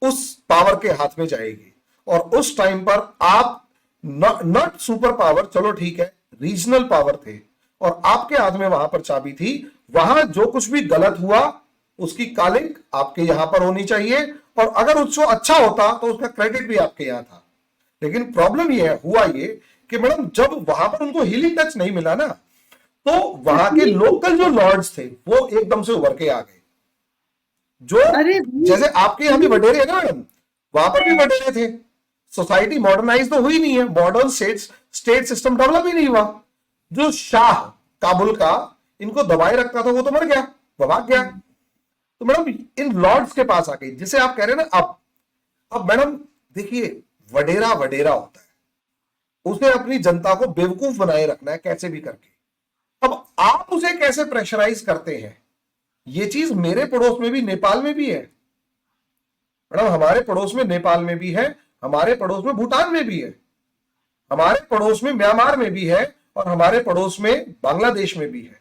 उस पावर के हाथ में जाएगी। और उस टाइम पर आप नॉट सुपर पावर, चलो ठीक है, रीजनल पावर थे, और आपके हाथ में वहां पर चाबी थी। वहां जो कुछ भी गलत हुआ उसकी कालिक आपके यहां पर होनी चाहिए, और अगर उसको अच्छा होता तो उसका क्रेडिट भी आपके यहां था। लेकिन प्रॉब्लम ये हुआ ये कि मैडम जब वहां पर उनको हीलिंग टच नहीं मिला ना, तो वहां के लोकल जो लॉर्ड्स थे वो एकदम से उभर के आ गए। जो, अरे जैसे आपके यहां भी वडेरे है ना मैडम, वहां पर भी वडेरे थे। सोसाइटी मॉडर्नाइज तो हुई नहीं है, मॉडर्न स्टेट सिस्टम डेवलप ही नहीं हुआ। जो शाह काबुल का इनको दबाए रखता था वो तो मर गया, वो भाग गया। तो मैडम इन लॉर्ड्स के पास आ गई, जिसे आप कह रहे हैं ना। अब मैडम देखिए, वडेरा वडेरा होता है, उसे अपनी जनता को बेवकूफ बनाए रखना है कैसे भी करके। अब आप उसे कैसे प्रेशराइज करते हैं, ये चीज मेरे पड़ोस में भी, नेपाल में भी है मैडम, हमारे पड़ोस में नेपाल में भी है, हमारे पड़ोस में भूटान में भी है, हमारे पड़ोस में म्यांमार में भी है, और हमारे पड़ोस में बांग्लादेश में भी है।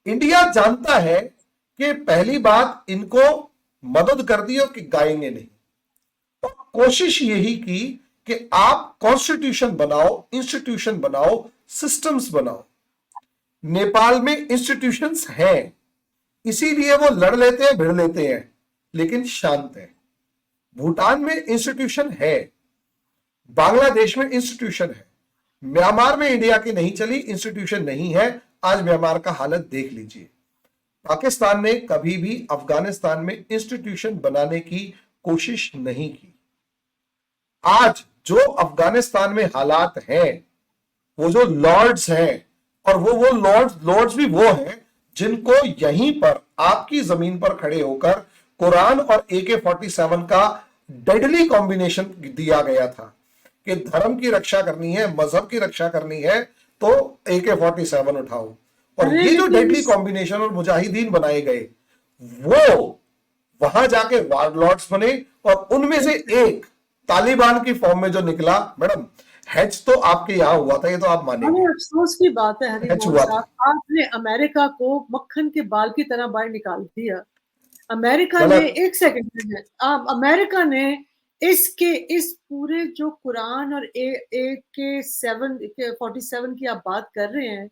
इंडिया जानता है कि पहली बात इनको मदद कर दी और कि गाएंगे नहीं, तो कोशिश यही की कि आप कॉन्स्टिट्यूशन बनाओ, इंस्टीट्यूशन बनाओ, सिस्टम्स बनाओ। नेपाल में इंस्टीट्यूशंस हैं, इसीलिए वो लड़ लेते हैं, भिड़ लेते हैं, लेकिन शांत है। भूटान में इंस्टीट्यूशन है, बांग्लादेश में इंस्टीट्यूशन है, म्यांमार में इंडिया की नहीं चली, इंस्टीट्यूशन नहीं है। आज म्यांमार का हालत देख लीजिए। पाकिस्तान ने कभी भी अफगानिस्तान में इंस्टीट्यूशन बनाने की कोशिश नहीं की। आज जो अफगानिस्तान में हालात हैं, वो जो लॉर्ड्स हैं, और वो लॉर्ड्स भी वो हैं जिनको यहीं पर आपकी जमीन पर खड़े होकर कुरान और AK-47 का डेडली कॉम्बिनेशन दिया गया था कि धर्म की रक्षा करनी है, मजहब की रक्षा करनी है, तो AK-47 उठाओ। और अरे ये जो लेकिन डेडली कॉम्बिनेशन और मुजाहिदीन बनाए गए, वो वहां जाके वारलॉर्ड्स बने, और उनमें से एक तालिबान की फॉर्म में जो निकला, मैडम हैच तो आपके यहां हुआ था, ये तो आप बड़े मानेंगे, अफसोस की बात है हैच हरिमोहन हुआ साहब, था। आपने अमेरिका को मक्खन के बाल की तरह बाहर निकाल दिया। अमेरिका ने, गलत। एक सेकंड में, अमेरिका ने इस पूरे जो कुरान और ए के 47 की आप बात कर रहे हैं,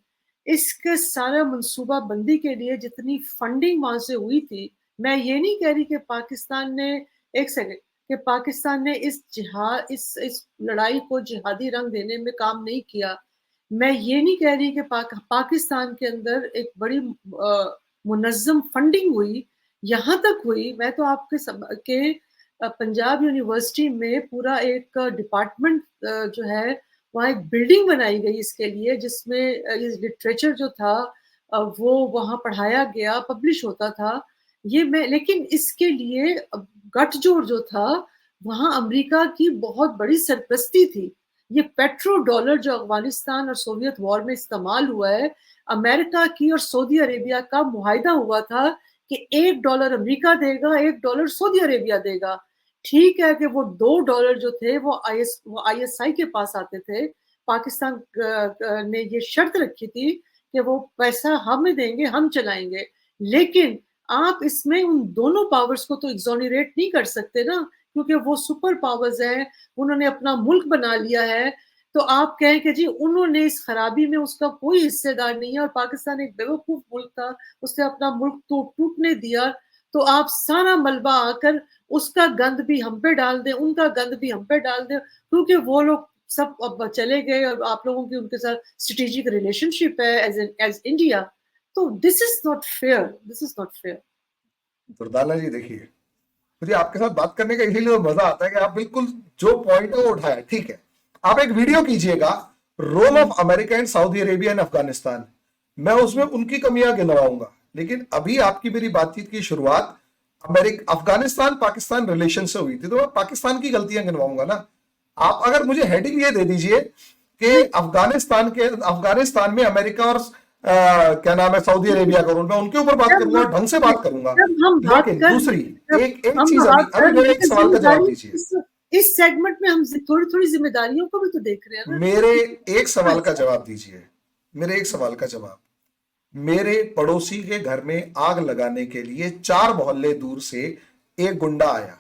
इसके सारा मंसूबा बंदी के लिए जितनी फंडिंग वहां से हुई थी, मैं ये नहीं कह रही कि पाकिस्तान ने, एक सेकंड, कि पाकिस्तान ने इस लड़ाई को जिहादी रंग देने में काम नहीं किया। मैं ये नहीं कह रही कि पाकिस्तान के अंदर एक बड़ी मुनज़्ज़म फंडिंग हुई, यहाँ तक हुई। मैं तो आपके पंजाब यूनिवर्सिटी में पूरा एक डिपार्टमेंट जो है, वहाँ एक बिल्डिंग बनाई गई इसके लिए, जिसमें ये लिटरेचर जो था वो वहाँ पढ़ाया गया, पब्लिश होता था। ये मैं, लेकिन इसके लिए गठजोड़ जो था, वहाँ अमेरिका की बहुत बड़ी सरपरस्ती थी। ये पेट्रो डॉलर जो अफगानिस्तान और सोवियत वॉर में इस्तेमाल हुआ है, अमेरिका की और सऊदी अरेबिया का मुआहिदा हुआ था कि $1 अमेरिका देगा, $1 सऊदी अरेबिया देगा। ठीक है कि वो $2 जो थे वो आईएसआई के पास आते थे। पाकिस्तान ने ये शर्त रखी थी कि वो पैसा हमें देंगे, हम चलाएंगे। लेकिन आप इसमें उन दोनों पावर्स को तो एग्जोनरेट नहीं कर सकते ना, क्योंकि वो सुपर पावर्स हैं, उन्होंने अपना मुल्क बना लिया है। तो आप कहें कि जी उन्होंने इस खराबी में उसका कोई हिस्सेदार नहीं है और पाकिस्तान एक बेवकूफ मुल्क था, उसने अपना मुल्क तो टूटने दिया। तो आप सारा मलबा आकर उसका गंद भी हम पे डाल दें, उनका गंद भी हम पे डाल दें, क्योंकि वो लोग सब अब चले गए और आप लोगों की उनके साथ स्ट्रेटेजिक रिलेशनशिप है एज इंडिया। तो this is not fair, this is not fair. Durdana ji देखिए, मुझे आपके साथ बात करने का इसीलिए मजा आता है कि आप बिल्कुल जो पॉइंट है वो उठाया, ठीक है। आप एक वीडियो कीजिएगा, role of America and Saudi Arabia and Afghanistan, मैं उसमें उनकी कमियां गिनवाऊंगा। लेकिन अभी आपकी मेरी बातचीत की शुरुआत अमेरिका अफगानिस्तान पाकिस्तान रिलेशन से हुई थी, तो मैं पाकिस्तान की गलतियां गिनवाऊंगा ना। आप अगर मुझे हेडिंग ये दे दीजिए कि अफगानिस्तान में अमेरिका और क्या नाम है सऊदी अरेबिया का रोल, मैं उनके ऊपर बात करूंगा, ढंग से बात करूंगा। जब हम बात लेकिन कर दूसरी एक एक हम चीज बात अभी कर मेरे रहे एक हैं सवाल का जवाब जिम्मेदारी, दीजिए। इस सेगमेंट में हम थोड़ी थोड़ी जिम्मेदारियों को भी तो देख रहे हैं ना। मेरे एक सवाल का जवाब दीजिए, मेरे एक सवाल का जवाब। मेरे पड़ोसी के घर में आग लगाने के लिए 4 मोहल्ले दूर से एक गुंडा आया,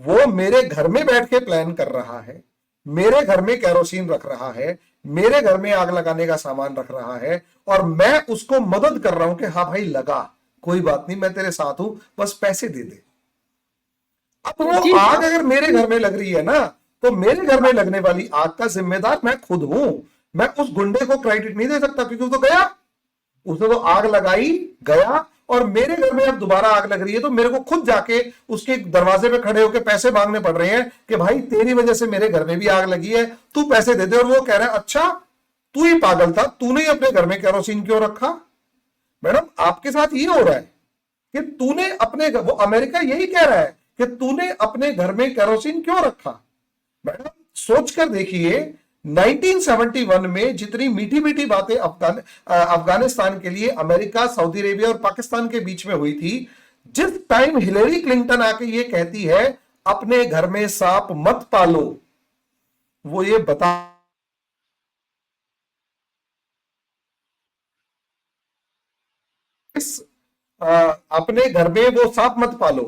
वो मेरे घर में बैठ के प्लान कर रहा है, मेरे घर में केरोसिन रख रहा है, मेरे घर में आग लगाने का सामान रख रहा है, और मैं उसको मदद कर रहा हूं कि हाँ भाई लगा, कोई बात नहीं, मैं तेरे साथ हूं, बस पैसे दे दे। अब वो जी आग अगर मेरे घर में लग रही है ना, तो मेरे घर में लगने वाली आग का जिम्मेदार मैं खुद हूं। मैं उस गुंडे को क्रेडिट नहीं दे सकता, क्योंकि वो तो गया, उसने तो आग लगाई, गया, और मेरे घर में अब दोबारा आग लग रही है तो मेरे को खुद जाके उसके दरवाजे पे खड़े होकर पैसे मांगने पड़ रहे हैं कि भाई तेरी वजह से मेरे घर में भी आग लगी है, तू पैसे दे दे। और वो कह रहा है अच्छा तू ही पागल था, तूने ही अपने घर में केरोसिन क्यों रखा। मैडम आपके साथ ये हो रहा है कि तूने अपने वो अमेरिका यही कह रहा है कि तूने अपने घर में केरोसिन क्यों रखा। मैडम सोचकर देखिए, 1971 में जितनी मीठी मीठी बातें अफगानिस्तान के लिए अमेरिका सऊदी अरेबिया और पाकिस्तान के बीच में हुई थी, जिस टाइम हिलेरी क्लिंटन आके ये कहती है अपने घर में सांप मत पालो, वो ये बता अपने घर में वो सांप मत पालो,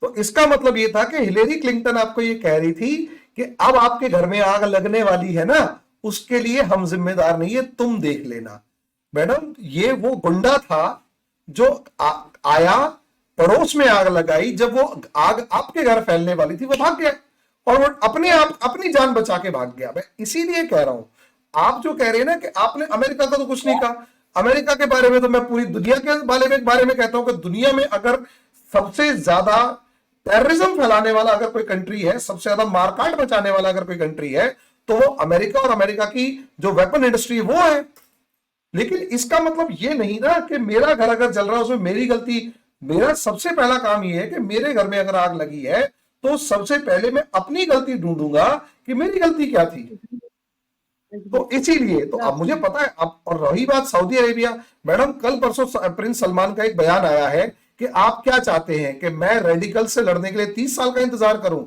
तो इसका मतलब ये था कि हिलेरी क्लिंटन आपको ये कह रही थी कि अब आपके घर में आग लगने वाली है ना, उसके लिए हम जिम्मेदार नहीं है, तुम देख लेना। मैडम ये वो गुंडा था जो आया, पड़ोस में आग लगाई, जब वो आग आपके घर फैलने वाली थी वो भाग गया, और वो अपने आप अपनी जान बचा के भाग गया। मैं इसीलिए कह रहा हूं, आप जो कह रहे हैं ना कि आपने अमेरिका का तो कुछ नहीं कहा, अमेरिका के बारे में तो मैं पूरी दुनिया के बारे में कहता हूं कि दुनिया में अगर सबसे ज्यादा टेररिज्म फैलाने वाला अगर कोई कंट्री है, सबसे ज्यादा मारकाट मचाने वाला अगर कोई कंट्री है, तो वो अमेरिका, और अमेरिका की जो वेपन इंडस्ट्री है वो है। लेकिन इसका मतलब ये नहीं ना कि मेरा घर अगर जल रहा है उसमें मेरी गलती। मेरा सबसे पहला काम ये है कि मेरे घर में अगर आग लगी है तो सबसे पहले मैं अपनी गलती ढूंढूंगा कि मेरी गलती क्या थी। तो इसीलिए तो अब मुझे पता है। अब और रही बात सऊदी अरेबिया, मैडम कल परसों प्रिंस सलमान का एक बयान आया है कि आप क्या चाहते हैं कि मैं रेडिकल से लड़ने के लिए 30 साल का इंतजार करूं।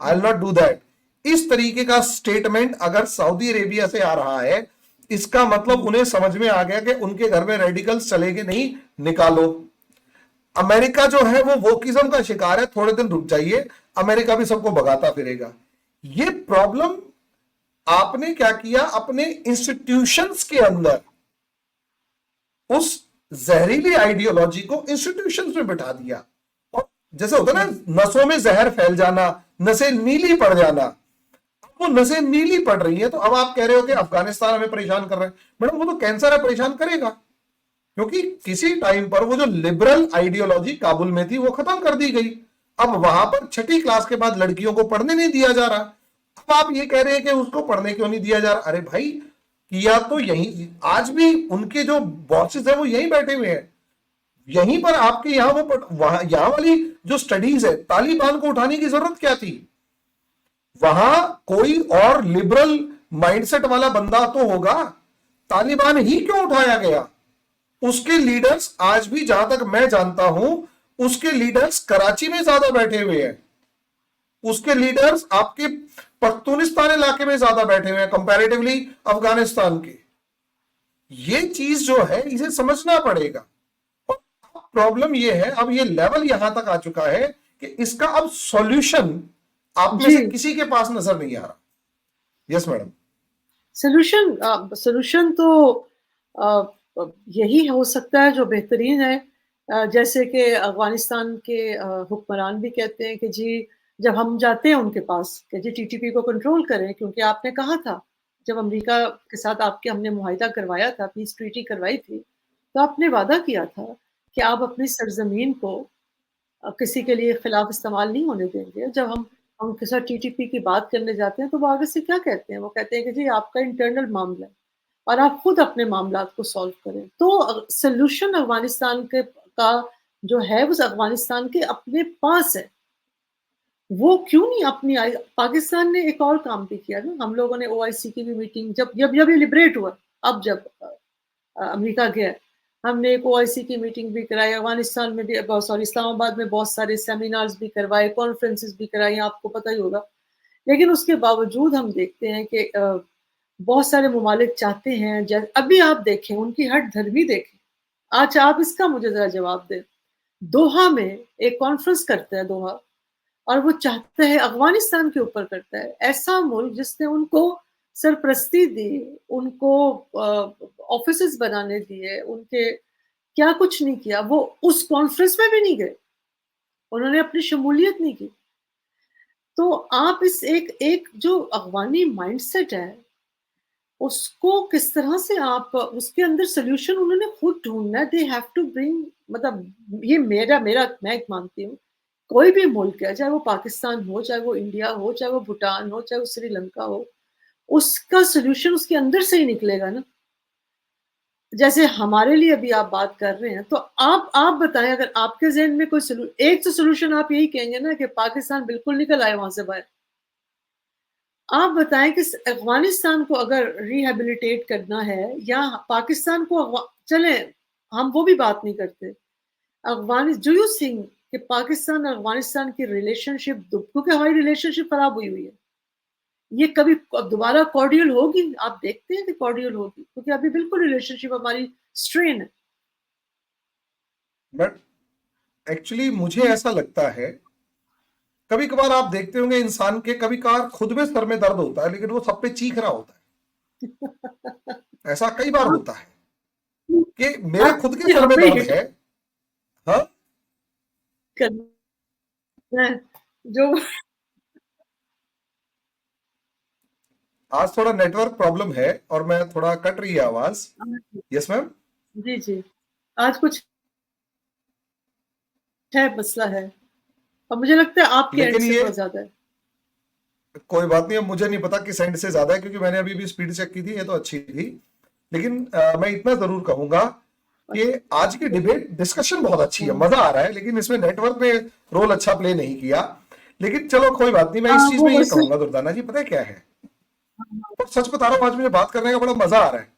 I will not do that. इस तरीके का स्टेटमेंट अगर सऊदी अरेबिया से आ रहा है, इसका मतलब उन्हें समझ में आ गया कि उनके घर में रेडिकल्स चलेंगे नहीं, निकालो। अमेरिका जो है वो वोकिज्म का शिकार है, थोड़े दिन रुक जाइए, अमेरिका भी सबको भगाता फिरेगा। ये प्रॉब्लम आपने क्या किया, अपने इंस्टीट्यूशंस के अंदर उस जहरीली आइडियोलॉजी को इंस्टीट्यूशंस में बिठा दिया। और जैसे होता है ना नसों में जहर फैल जाना, नसें नीली पड़ जाना, अब वो नसें नीली पड़ रही है। तो अब आप कह रहे हो कि अफगानिस्तान हमें परेशान कर रहा है। मैडम वो तो कैंसर है, परेशान करेगा, क्योंकि किसी टाइम पर वो जो लिबरल आइडियोलॉजी काबुल में थी वो खत्म कर दी गई। अब वहां पर 6ठी क्लास के बाद लड़कियों को पढ़ने नहीं दिया जा रहा। अब आप ये कह रहे हैं कि उसको पढ़ने क्यों नहीं दिया जा रहा। अरे भाई किया तो यही, आज भी उनके जो बॉसेस है वो यहीं बैठे हुए हैं, यहीं पर आपके यहाँ वो यहां वाली जो स्टडीज है, तालिबान को उठाने की जरूरत क्या थी। वहां कोई और लिबरल माइंडसेट वाला बंदा तो होगा। तालिबान ही क्यों उठाया गया? उसके लीडर्स आज भी, जहां तक मैं जानता हूं, उसके लीडर्स कराची में ज्यादा बैठे हुए हैं। उसके लीडर्स आपके पख्तूनिस्तान इलाके में ज्यादा बैठे हुए हैं कंपैरेटिवली अफगानिस्तान के। ये चीज जो है इसे समझना पड़ेगा। और प्रॉब्लम ये है, अब ये लेवल यहां तक आ चुका है कि इसका अब सॉल्यूशन आप में से जी, किसी के पास नजर नहीं आ रहा। Yes madam. सॉल्यूशन तो अ, यही हो सकता है जो बेहतरीन है। जैसे कि अफ़गानिस्तान के हुक्मरान भी कहते हैं कि जी, जब हम जाते हैं उनके पास कि जी टीटीपी को कंट्रोल करें, क्योंकि आपने कहा था, जब अमेरिका के साथ आपके हमने मुआहिदा करवाया था, पीस ट्रीटी करवाई थी, तो आपने वादा किया था कि आप अपनी सरज़मीन को किसी के लिए खिलाफ इस्तेमाल नहीं होने देंगे। जब हम उनके साथ टीटीपी की बात करने जाते हैं, तो वो आगे से क्या कहते हैं? वो कहते हैं कि जी आपका इंटरनल मामला है और आप खुद अपने मामलात को सॉल्व करें। तो सॉल्यूशन अफ़गानिस्तान के का जो है, वो अफ़गानिस्तान के अपने पास है। वो क्यों नहीं अपनी आई पाकिस्तान ने एक और काम भी किया ना, हम लोगों ने ओआईसी की भी मीटिंग जब ये लिबरेट हुआ, अब जब अमेरिका गया, हमने एक ओआईसी की मीटिंग भी कराई, अफ़गानिस्तान में भी सॉरी इस्लामाबाद में बहुत सारे सेमिनार्स भी करवाए, कॉन्फ्रेंसेस भी कराई, आपको पता ही होगा। लेकिन उसके बावजूद हम देखते हैं कि बहुत सारे ममालिक चाहते हैं, अभी आप देखें उनकी हठ धर्मी देखें। अच्छा, आप इसका मुझे ज़रा जवाब दें। दोहा में एक कॉन्फ्रेंस करता है दोहा, और वो चाहता है अफ़गानिस्तान के ऊपर करता है। ऐसा मुल्क जिसने उनको सरपरस्ती दी, उनको ऑफ़िसेज़ बनाने दिए, उनके क्या कुछ नहीं किया, वो उस कॉन्फ्रेंस में भी नहीं गए। उन्होंने अपनी शमूलियत नहीं की। तो आप इस एक एक जो अफ़गानी माइंडसेट है, उसको किस तरह से आप उसके अंदर सॉल्यूशन उन्होंने खुद ढूँढना है। दे हैव टू ब्रिंग, मतलब ये मेरा मेरा मैं मानती हूँ, कोई भी मुल्क है, चाहे वो पाकिस्तान हो, चाहे वो इंडिया हो, चाहे वो भूटान हो, चाहे वो श्रीलंका हो, उसका सॉल्यूशन उसके अंदर से ही निकलेगा ना। जैसे हमारे लिए अभी आप बात कर रहे हैं, तो आप बताएँ, अगर आपके ज़हन में कोई एक तो सॉल्यूशन आप यही कहेंगे ना कि पाकिस्तान बिल्कुल निकल आए वहाँ से बाहर। आप बताएँ कि स अफ़गानिस्तान को अगर रिहैबिलिटेट करना है, या पाकिस्तान को चलें, हम वो भी बात नहीं करते। डू यू थिंक कि पाकिस्तान और अफ़गानिस्तान की रिलेशनशिप, क्योंकि हमारी रिलेशनशिप खराब हुई है। ये कभी दोबारा कॉर्डियल होगी? आप देखते हैं कि कॉर्डियल होगी? क्योंकि अभी बिल्कुल रिलेशनशिप हमारी स्ट्रेन है। बट एक्चुअली मुझे ऐसा लगता है, कभी कभार आप देखते होंगे इंसान के कभी कभार खुद में सर में दर्द होता है, लेकिन वो सब पे चीख रहा होता है। ऐसा कई बार आप होता है कि मेरे खुद के आपने सर में हमें दर्द हिट है। हाँ। करना है, जो आज थोड़ा नेटवर्क प्रॉब्लम है और मैं थोड़ा कट रही है आवाज। Yes ma'am. जी, जी। आज कुछ है, मसला है, और मुझे लगता है आपके एंड लेकिन से ये थोड़ा ज़्यादा है। कोई बात नहीं, अब मुझे नहीं पता किस एंड से ज्यादा है, क्योंकि मैंने अभी भी स्पीड चेक की थी, ये तो अच्छी थी। लेकिन मैं इतना जरूर कहूंगा कि आज की डिबेट डिस्कशन बहुत अच्छी है, हाँ, मजा आ रहा है, लेकिन इसमें नेटवर्क ने रोल अच्छा प्ले नहीं किया। लेकिन चलो कोई बात नहीं, मैं इस हाँ, चीज वो में ये वैसे कहूंगा दुर्दाना जी, पता है क्या है, और सच बता रहा हूँ, आज मुझे बात करने का बड़ा मजा आ रहा है।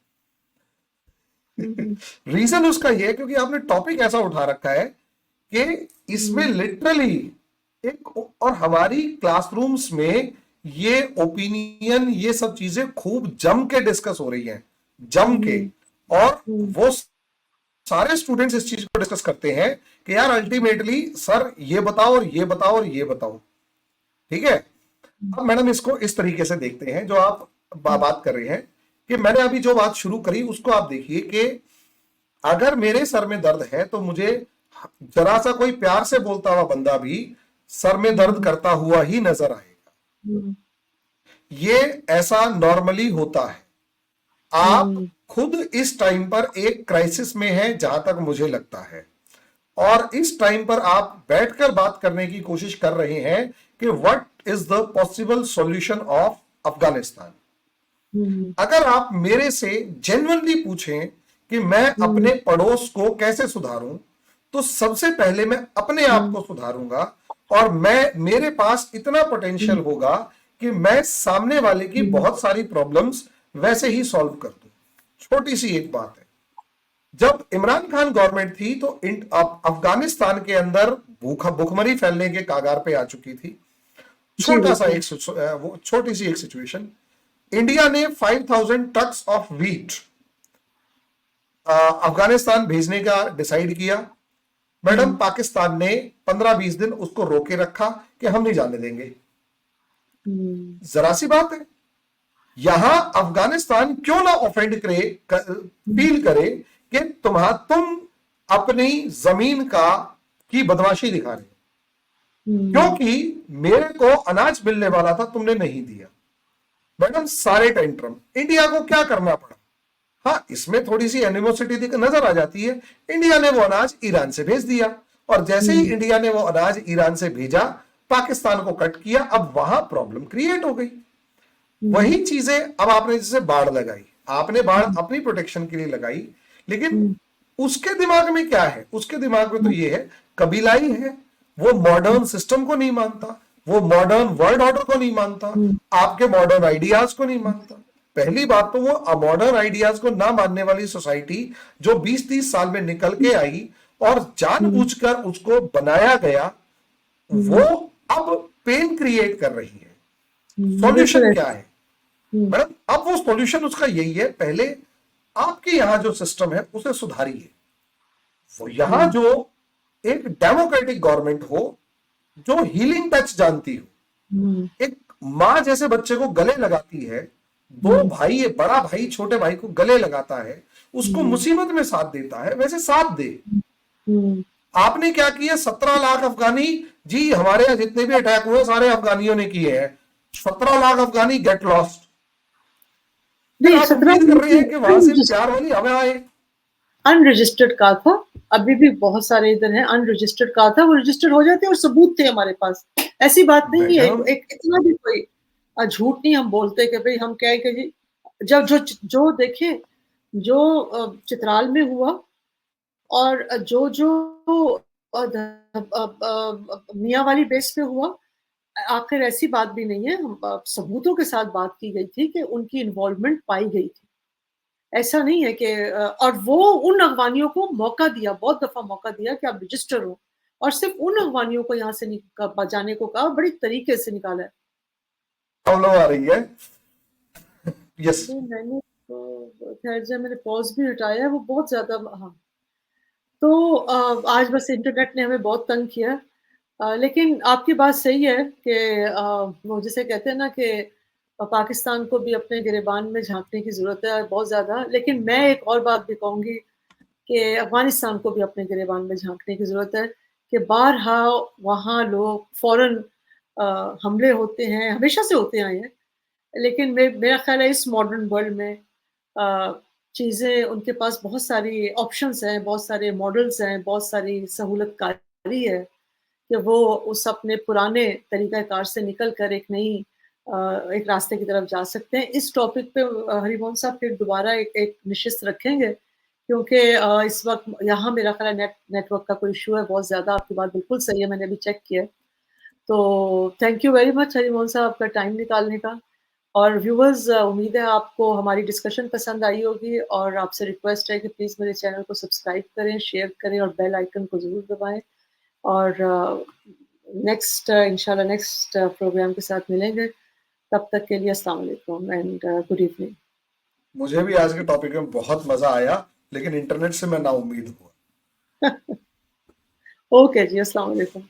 हुँ, हुँ, रीजन उसका ये है क्योंकि आपने टॉपिक ऐसा उठा रखा है कि इसमें हुँ, लिटरली एक, और हमारी क्लासरूम्स में ये ओपिनियन, ये सब चीजें खूब जम के डिस्कस हो रही हैं, जम के। हुँ, और हुँ, वो सारे स्टूडेंट्स इस चीज को डिस्कस करते हैं कि यार अल्टीमेटली सर ये बताओ और ये बताओ और ये बताओ। ठीक है। अब मैडम इसको इस तरीके से देखते हैं, जो आप हुँ, बात कर रहे हैं, कि मैंने अभी जो बात शुरू करी उसको आप देखिए कि अगर मेरे सर में दर्द है तो मुझे जरा सा कोई प्यार से बोलता हुआ बंदा भी सर में दर्द हुँ, करता हुआ ही नजर आएगा। हुँ, ये ऐसा नॉर्मली होता है। आप हुँ, खुद इस टाइम पर एक क्राइसिस में हैं, जहां तक मुझे लगता है, और इस टाइम पर आप बैठकर बात करने की कोशिश कर रहे हैं कि what is the possible solution of Afghanistan. हुँ, अगर आप मेरे से जेन्युइनली पूछें कि मैं हुँ, अपने पड़ोस को कैसे सुधारूं, तो सबसे पहले मैं अपने आप हुँ, को सुधारूंगा। और मैं, मेरे पास इतना पोटेंशियल हुँ, होगा कि मैं सामने वाले की बहुत सारी प्रॉब्लम्स वैसे ही सॉल्व कर दूं। छोटी सी एक बात है, जब इमरान खान गवर्नमेंट थी तो अफगानिस्तान के अंदर भूखमरी फैलने के कागार पे आ चुकी थी। जी छोटा सा बिल्कुल। वो छोटी सी एक सिचुएशन, इंडिया ने 5000 टक्स ऑफ व्हीट अफगानिस्तान भेजने का डिसाइड किया। मैडम पाकिस्तान ने 15-20 दिन उसको रोके रखा कि हम नहीं जाने देंगे। जरा सी बात है, यहां अफगानिस्तान क्यों ना ऑफेंड करे, फील करे कि तुम अपनी जमीन की बदमाशी दिखा रहे हो, क्योंकि मेरे को अनाज मिलने वाला था, तुमने नहीं दिया। मैडम सारे टेंट्रम, इंडिया को क्या करना पड़ा? हाँ, इसमें थोड़ी सी एनिमोसिटी नजर आ जाती है। इंडिया ने वो अनाज ईरान से भेज दिया, और जैसे ही इंडिया ने वो अनाज ईरान से भेजा, पाकिस्तान को कट किया, अब वहां प्रॉब्लम क्रिएट हो गई। वही चीजें अब आपने जैसे बाढ़ लगाई, आपने बाढ़ अपनी प्रोटेक्शन के लिए लगाई, लेकिन उसके दिमाग में क्या है? उसके दिमाग में तो ये है, कबीलाई है, वो मॉडर्न सिस्टम को नहीं मानता, वो मॉडर्न वर्ल्ड ऑर्डर को नहीं मानता, आपके मॉडर्न आइडियाज को नहीं मानता। पहली बात तो वो मॉडर्न आइडियाज को ना मानने वाली सोसाइटी जो 20-30 साल में निकल के आई और जानबूझकर उसको बनाया गया, वो अब पेन क्रिएट कर रही है। सॉल्यूशन क्या है मैडम? अब वो सॉल्यूशन उसका यही है, पहले आपके यहां जो सिस्टम है उसे सुधारिए। वो यहां जो एक डेमोक्रेटिक गवर्नमेंट हो, जो हीलिंग टच जानती हो, एक माँ जैसे बच्चे को गले लगाती है, दो भाई है, बड़ा भाई छोटे भाई को गले लगाता है, उसको मुसीबत में साथ देता है, वैसे साथ दे। आपने क्या किया? 17 लाख अफगानी, जी हमारे यहां जितने भी अटैक हुए सारे अफगानियों ने किए हैं, 17 लाख अफगानी गेट लॉस्ट। नहीं, आप उम्मीद कर रहे हैं कि वहां से प्यार वाली हमें आए? अनरजिस्टर्ड कहा था, अभी भी बहुत सारे इधर हैं अनरजिस्टर्ड कहा था, वो रजिस्टर्ड हो जाते और सबूत थे हमारे पास। ऐसी बात नहीं है, एक इतना भी कोई झूठ नहीं हम बोलते कि भाई हम क्या है कि जी, जब जो देखे जो चित्राल में हुआ और जो मियाँ वाली बेस पे हुआ, आखिर ऐसी बात भी नहीं है, सबूतों के साथ बात की गई थी कि उनकी इन्वॉल्वमेंट पाई गई थी। ऐसा नहीं है कि और वो उन अफगानियों को मौका दिया, बहुत दफा मौका दिया कि आप रजिस्टर हो, और सिर्फ उन अफगानियों को यहाँ से बचाने को कहा, बड़ी तरीके से निकाला है। प्रॉब्लम आ रही है। यस, मैंने खैर जब मैंने पॉज भी हटाया है, वो बहुत ज्यादा। हाँ, तो आज बस इंटरनेट ने हमें बहुत तंग किया, लेकिन आपकी बात सही है कि वो जिसे कहते हैं ना कि पाकिस्तान को भी अपने गिरेबान में झांकने की ज़रूरत है बहुत ज़्यादा। लेकिन मैं एक और बात भी कहूँगी कि अफ़गानिस्तान को भी अपने गिरेबान में झांकने की ज़रूरत है कि बारहा वहाँ लोग फ़ौरन हमले होते हैं, हमेशा से होते आए हैं। लेकिन मेरा ख़्याल है इस मॉडर्न वर्ल्ड में चीज़ें उनके पास बहुत सारी ऑप्शंस हैं, बहुत सारे मॉडल्स हैं, बहुत सारी सहूलतकारी है कि वो उस अपने पुराने तरीक़ाकार से निकल कर एक नई एक रास्ते की तरफ जा सकते हैं। इस टॉपिक पे हरिमोहन साहब फिर दोबारा एक नशिस्त रखेंगे, क्योंकि इस वक़्त यहाँ मेरा ख़्याल है नेटवर्क का कोई इश्यू है बहुत ज़्यादा। आपकी बात बिल्कुल सही है, मैंने अभी चेक किया है। तो thank you very much Harimohan साहब आपका टाइम निकालने का। और व्यूअर्स, उम्मीद है आपको हमारी डिस्कशन पसंद आई होगी, और आपसे रिक्वेस्ट है कि प्लीज़ मेरे चैनल को सब्सक्राइब करें, शेयर करें और बेल आइकन को ज़रूर दबाएँ। और इंशाल्लाह नेक्स्ट प्रोग्राम के साथ मिलेंगे। तब तक के लिए अस्सलाम वालेकुम एंड गुड इवनिंग। मुझे भी आज के टॉपिक में बहुत मजा आया, लेकिन इंटरनेट से मैं नाउम्मीद हुआ। ओके जी, अस्सलाम वालेकुम।